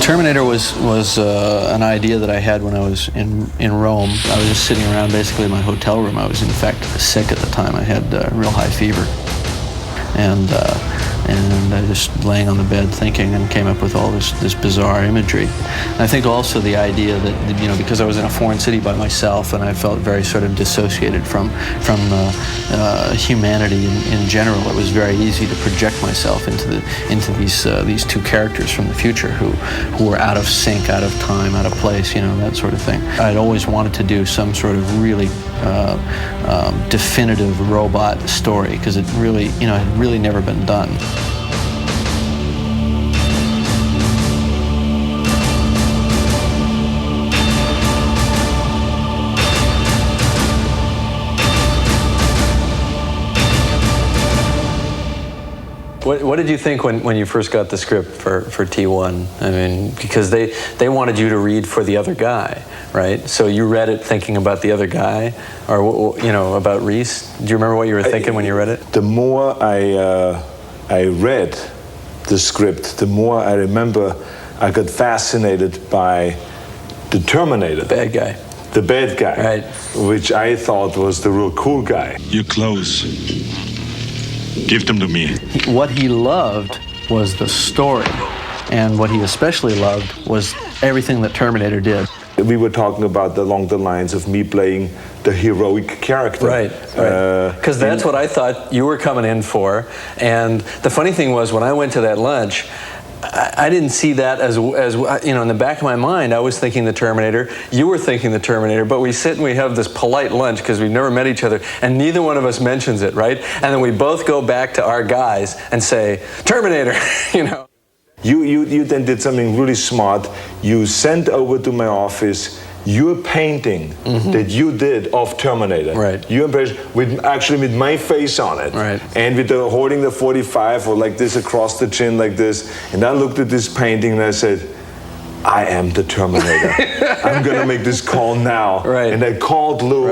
Terminator was an idea that I had when I was in Rome. I was just sitting around basically in my hotel room. I was in fact sick at the time. I had real high fever, and I just laying on the bed thinking, and came up with all this bizarre imagery. And I think also the idea that, you know, because I was in a foreign city by myself and I felt very sort of dissociated from humanity in general, it was very easy to project myself into these two characters from the future who were out of sync, out of time, out of place, you know, that sort of thing. I'd always wanted to do some sort of really definitive robot story, because it really, you know, had really never been done. What did you think when you first got the script for T1? I mean, because they wanted you to read for the other guy, right? So you read it thinking about the other guy, or, you know, about Reese. Do you remember what you were thinking when you read it? The more I read the script, the more I remember I got fascinated by the Terminator. The bad guy. The bad guy, right? Which I thought was the real cool guy. You're close. Give them to me. What he loved was the story, and what he especially loved was everything that Terminator did. We were talking about along the lines of me playing the heroic character. Right, because that's what I thought you were coming in for. And the funny thing was, when I went to that lunch, I didn't see that as you know, in the back of my mind, I was thinking the Terminator, you were thinking the Terminator, but we sit and we have this polite lunch because we've never met each other, and neither one of us mentions it, right? And then we both go back to our guys and say, Terminator, you know. You then did something really smart. You sent over to my office your painting that you did of Terminator. Right. You actually with my face on it. Right. And with holding the 45 or like this across the chin like this. And I looked at this painting and I said, I am the Terminator. I'm gonna make this call now. Right. And I called Lou,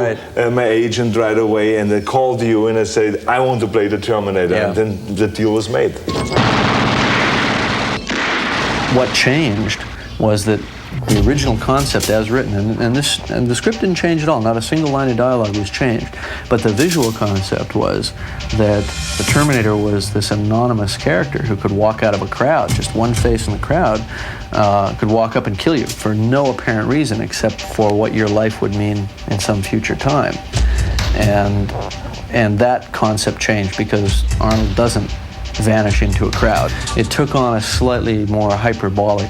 my agent, right away, and I called you and I said, I want to play the Terminator. Yeah. And then the deal was made. What changed was that the original concept as written, and the script didn't change at all, not a single line of dialogue was changed, but the visual concept was that the Terminator was this anonymous character who could walk out of a crowd, just one face in the crowd, could walk up and kill you for no apparent reason except for what your life would mean in some future time. And that concept changed because Arnold doesn't vanish into a crowd. It took on a slightly more hyperbolic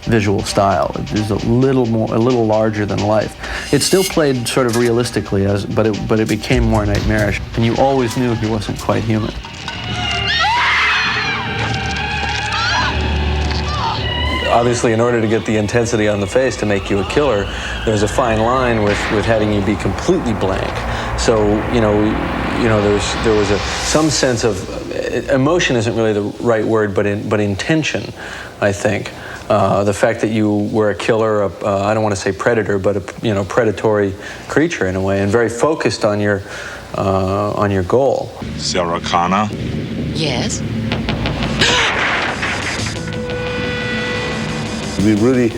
visual style. It was a little larger than life. It still played sort of realistically, but it became more nightmarish, and you always knew he wasn't quite human. Obviously, in order to get the intensity on the face to make you a killer, there's a fine line with having you be completely blank. So there was some sense of emotion isn't really the right word, but intention, I think. The fact that you were a killer, I don't want to say predator, but a predatory creature in a way, and very focused on your goal. Sarah Connor? Yes? We really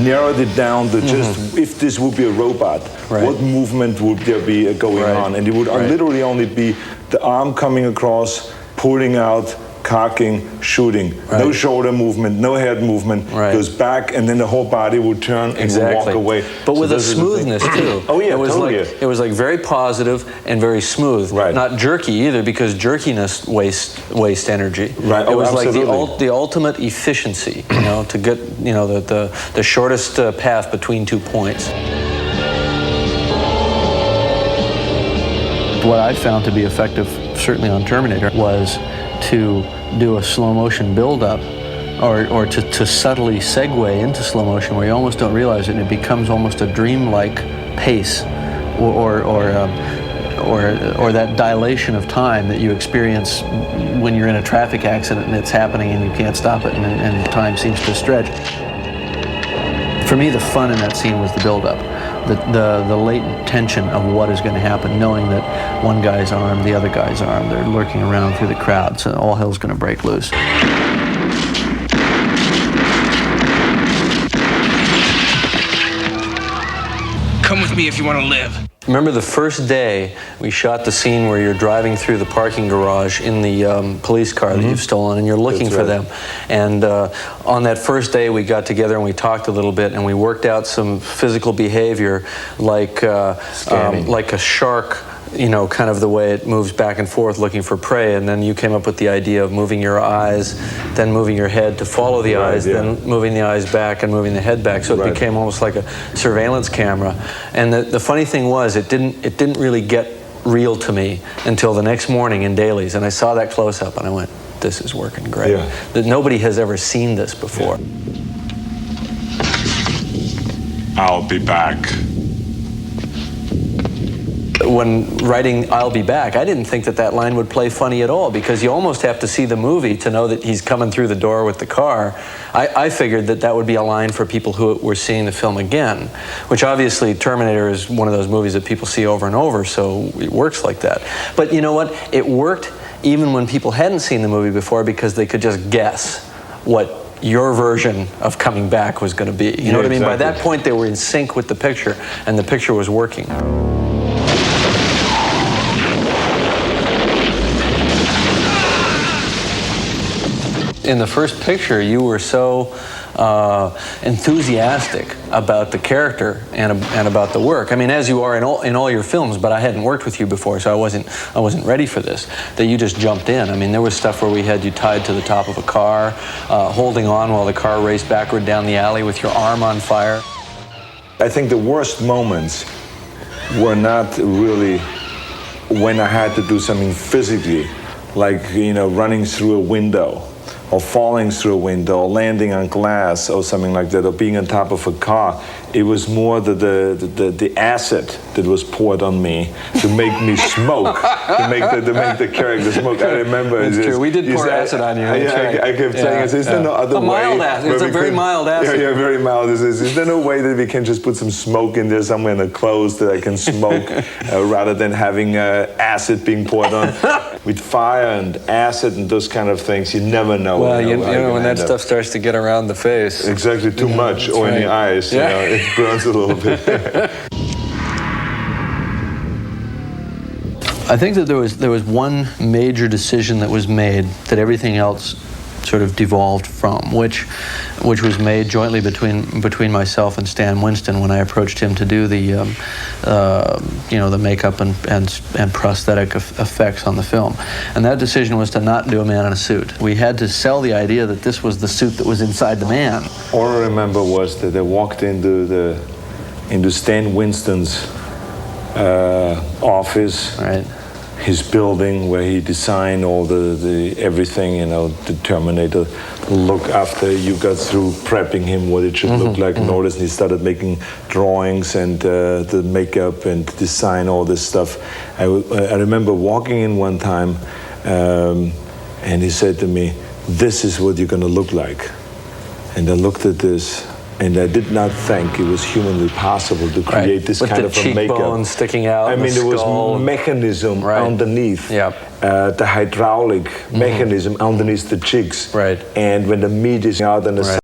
narrowed it down to just if this would be a robot, what movement would there be going on? And it would literally only be the arm coming across, pulling out, cocking, shooting. No shoulder movement, no head movement. Goes back, and then the whole body would turn and would walk away. But with a smoothness too. Oh yeah, it was like very positive and very smooth. Not jerky either, because jerkiness wastes energy. Right. It was like the ultimate efficiency, you know, to get the shortest path between 2 points. What I found to be effective, certainly on Terminator, was to do a slow motion build-up, or to subtly segue into slow motion where you almost don't realize it, and it becomes almost a dreamlike pace, or that dilation of time that you experience when you're in a traffic accident and it's happening and you can't stop it, and time seems to stretch. For me, the fun in that scene was the build-up. The latent tension of what is going to happen, knowing that one guy's armed, the other guy's armed, they're lurking around through the crowd, so all hell's going to break loose. Come with me if you want to live. Remember the first day we shot the scene where you're driving through the parking garage in the police car that you've stolen, and you're looking for them. And on that first day we got together and we talked a little bit, and we worked out some physical behavior like a shark, you know, kind of the way it moves back and forth looking for prey. And then you came up with the idea of moving your eyes, then moving your head to follow the eyes, then moving the eyes back and moving the head back. So it became almost like a surveillance camera. And the funny thing was, it didn't really get real to me until the next morning in dailies. And I saw that close-up and I went, this is working great. That nobody has ever seen this before. I'll be back. When writing I'll Be Back, I didn't think that line would play funny at all, because you almost have to see the movie to know that he's coming through the door with the car. I figured that would be a line for people who were seeing the film again, which obviously Terminator is one of those movies that people see over and over, so it works like that. But you know what? It worked even when people hadn't seen the movie before, because they could just guess what your version of coming back was going to be. You know what I mean? By that point, they were in sync with the picture, and the picture was working. In the first picture, you were so enthusiastic about the character and about the work. I mean, as you are in all your films, but I hadn't worked with you before, so I wasn't ready for this. That you just jumped in. I mean, there was stuff where we had you tied to the top of a car, holding on while the car raced backward down the alley with your arm on fire. I think the worst moments were not really when I had to do something physically, like, you know, running through a window, or falling through a window, or landing on glass, or something like that, or being on top of a car. It was more the acid that was poured on me to make me smoke, to make the character smoke. I remember. It's true. We did pour acid on you. I kept saying, is there no other way? Mild acid. It's a very mild acid. Yeah, very mild. Is there no way that we can just put some smoke in there somewhere in the clothes that I can smoke, rather than having acid being poured on? With fire and acid and those kind of things, you never know. Well, you know when that stuff starts to get around the face. Exactly, too much, or in the eyes, you know, it burns a little bit. I think that there was one major decision that was made that everything else sort of devolved from, which was made jointly between myself and Stan Winston when I approached him to do the you know, the makeup and prosthetic effects on the film. And that decision was to not do a man in a suit. We had to sell the idea that this was the suit that was inside the man. All I remember was that I walked into Stan Winston's office. Right. His building where he designed all the everything, you know, the Terminator look. After you got through prepping him what it should look like and all this, and he started making drawings and the makeup and design all this stuff. I remember walking in one time and he said to me, "This is what you're gonna look like." And I looked at this, and I did not think it was humanly possible to create this kind of a makeup. With the cheekbones sticking out. I mean, there was mechanism underneath. The hydraulic mechanism underneath the cheeks. Right. And when the meat is out on the side,